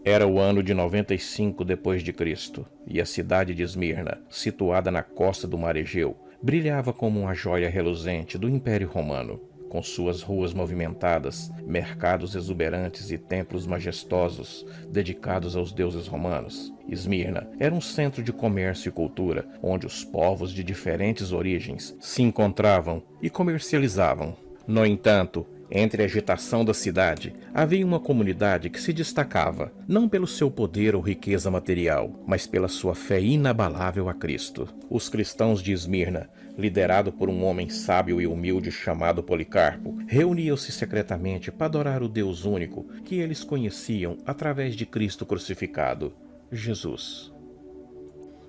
Era o ano de 95 depois de Cristo, e a cidade de Esmirna, situada na costa do mar Egeu, brilhava como uma joia reluzente do Império Romano, com suas ruas movimentadas, mercados exuberantes e templos majestosos dedicados aos deuses romanos. Esmirna era um centro de comércio e cultura, onde os povos de diferentes origens se encontravam e comercializavam. No entanto, entre a agitação da cidade, havia uma comunidade que se destacava, não pelo seu poder ou riqueza material, mas pela sua fé inabalável a Cristo. Os cristãos de Esmirna, liderado por um homem sábio e humilde chamado Policarpo, reuniam-se secretamente para adorar o Deus único que eles conheciam através de Cristo crucificado, Jesus.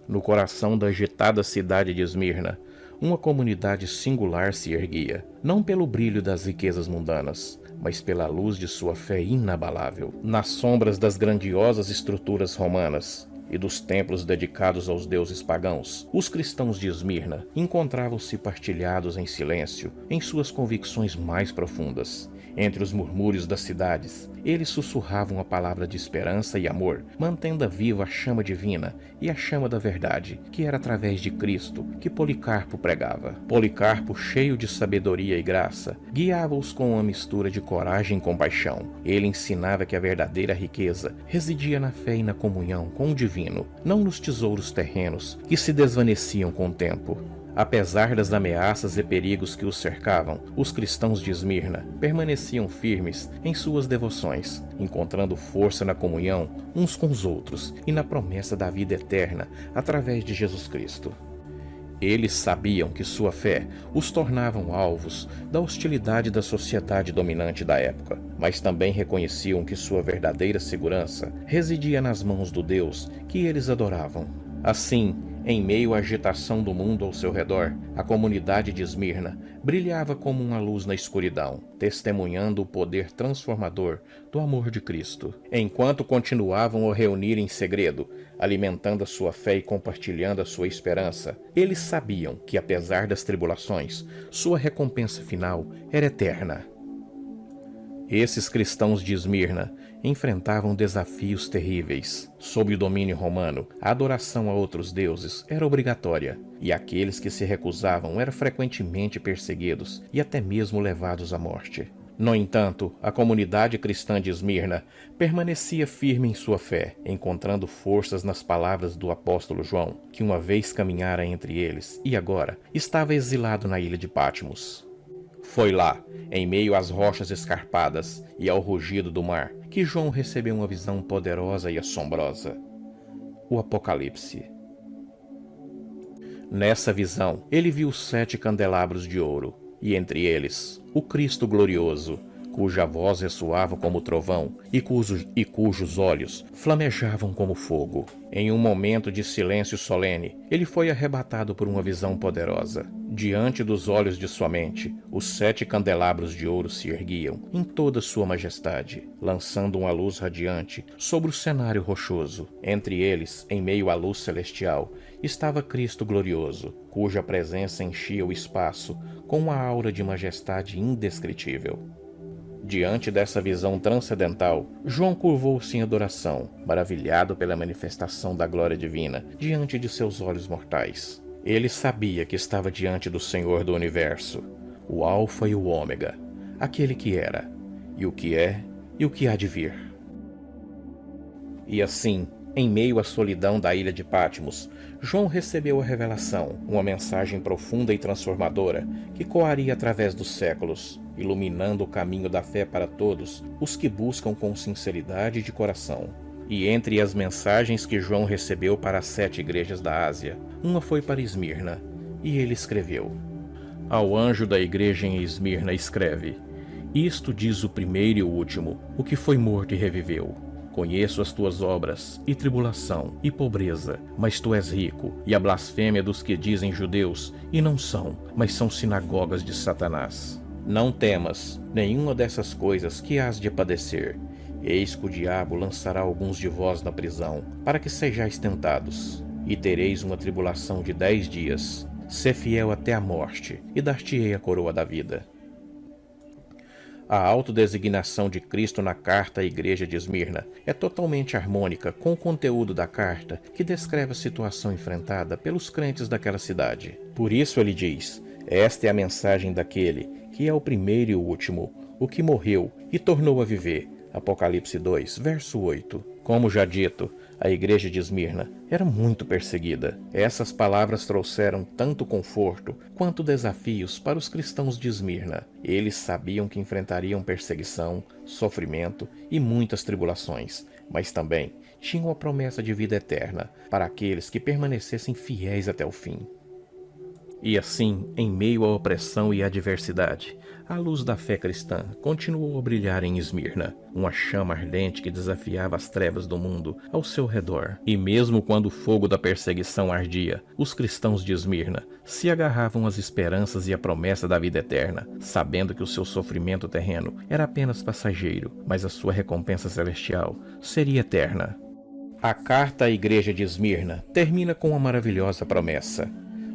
No coração da agitada cidade de Esmirna, uma comunidade singular se erguia, não pelo brilho das riquezas mundanas, mas pela luz de sua fé inabalável. Nas sombras das grandiosas estruturas romanas e dos templos dedicados aos deuses pagãos, os cristãos de Esmirna encontravam-se partilhados em silêncio em suas convicções mais profundas. Entre os murmúrios das cidades, eles sussurravam a palavra de esperança e amor, mantendo viva a chama divina e a chama da verdade, que era através de Cristo que Policarpo pregava. Policarpo, cheio de sabedoria e graça, guiava-os com uma mistura de coragem e compaixão. Ele ensinava que a verdadeira riqueza residia na fé e na comunhão com o divino, não nos tesouros terrenos que se desvaneciam com o tempo. Apesar das ameaças e perigos que os cercavam, os cristãos de Esmirna permaneciam firmes em suas devoções, encontrando força na comunhão uns com os outros e na promessa da vida eterna através de Jesus Cristo. Eles sabiam que sua fé os tornavam alvos da hostilidade da sociedade dominante da época, mas também reconheciam que sua verdadeira segurança residia nas mãos do Deus que eles adoravam. Assim, em meio à agitação do mundo ao seu redor, a comunidade de Esmirna brilhava como uma luz na escuridão, testemunhando o poder transformador do amor de Cristo. Enquanto continuavam a reunir em segredo, alimentando a sua fé e compartilhando a sua esperança, eles sabiam que, apesar das tribulações, sua recompensa final era eterna. Esses cristãos de Esmirna enfrentavam desafios terríveis. Sob o domínio romano, a adoração a outros deuses era obrigatória, e aqueles que se recusavam eram frequentemente perseguidos e até mesmo levados à morte. No entanto, a comunidade cristã de Esmirna permanecia firme em sua fé, encontrando forças nas palavras do apóstolo João, que uma vez caminhara entre eles e agora estava exilado na ilha de Patmos. Foi lá, em meio às rochas escarpadas e ao rugido do mar, que João recebeu uma visão poderosa e assombrosa. O Apocalipse. Nessa visão, ele viu 7 candelabros de ouro, e entre eles, o Cristo glorioso, cuja voz ressoava como trovão e cujos olhos flamejavam como fogo. Em um momento de silêncio solene, ele foi arrebatado por uma visão poderosa. Diante dos olhos de sua mente, os 7 candelabros de ouro se erguiam em toda sua majestade, lançando uma luz radiante sobre o cenário rochoso. Entre eles, em meio à luz celestial, estava Cristo glorioso, cuja presença enchia o espaço com uma aura de majestade indescritível. Diante dessa visão transcendental, João curvou-se em adoração, maravilhado pela manifestação da glória divina diante de seus olhos mortais. Ele sabia que estava diante do Senhor do Universo, o Alfa e o Ômega, aquele que era, e o que é, e o que há de vir. E assim, em meio à solidão da ilha de Patmos, João recebeu a revelação, uma mensagem profunda e transformadora que coaria através dos séculos, iluminando o caminho da fé para todos os que buscam com sinceridade de coração. E entre as mensagens que João recebeu para as 7 igrejas da Ásia, uma foi para Esmirna, e ele escreveu: Ao anjo da igreja em Esmirna escreve: Isto diz o primeiro e o último, o que foi morto e reviveu. Conheço as tuas obras, e tribulação, e pobreza, mas tu és rico, e a blasfêmia dos que dizem judeus, e não são, mas são sinagogas de Satanás. Não temas nenhuma dessas coisas que hás de padecer. Eis que o diabo lançará alguns de vós na prisão, para que sejais tentados, e tereis uma tribulação de 10 dias. Sê fiel até a morte, e dar-te-ei a coroa da vida. A autodesignação de Cristo na carta à igreja de Esmirna é totalmente harmônica com o conteúdo da carta, que descreve a situação enfrentada pelos crentes daquela cidade. Por isso ele diz: esta é a mensagem daquele que é o primeiro e o último, o que morreu e tornou a viver. Apocalipse 2, verso 8. Como já dito, a igreja de Esmirna era muito perseguida. Essas palavras trouxeram tanto conforto quanto desafios para os cristãos de Esmirna. Eles sabiam que enfrentariam perseguição, sofrimento e muitas tribulações, mas também tinham a promessa de vida eterna para aqueles que permanecessem fiéis até o fim. E assim, em meio à opressão e adversidade, a luz da fé cristã continuou a brilhar em Esmirna, uma chama ardente que desafiava as trevas do mundo ao seu redor. E mesmo quando o fogo da perseguição ardia, os cristãos de Esmirna se agarravam às esperanças e à promessa da vida eterna, sabendo que o seu sofrimento terreno era apenas passageiro, mas a sua recompensa celestial seria eterna. A carta à igreja de Esmirna termina com uma maravilhosa promessa: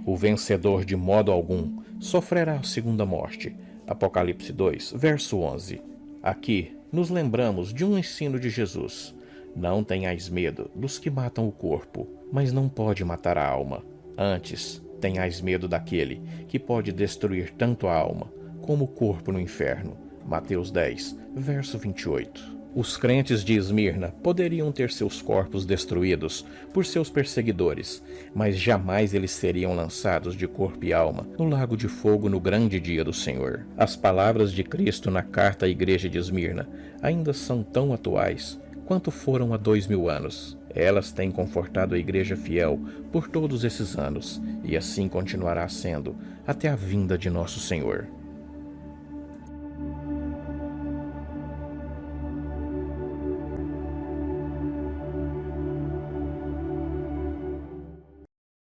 o vencedor de modo algum sofrerá a segunda morte. Apocalipse 2, verso 11. Aqui nos lembramos de um ensino de Jesus: não tenhais medo dos que matam o corpo, mas não pode matar a alma. Antes, tenhais medo daquele que pode destruir tanto a alma como o corpo no inferno. Mateus 10, verso 28. Os crentes de Esmirna poderiam ter seus corpos destruídos por seus perseguidores, mas jamais eles seriam lançados de corpo e alma no lago de fogo no grande dia do Senhor. As palavras de Cristo na carta à igreja de Esmirna ainda são tão atuais quanto foram há 2000 anos. Elas têm confortado a igreja fiel por todos esses anos, e assim continuará sendo até a vinda de nosso Senhor.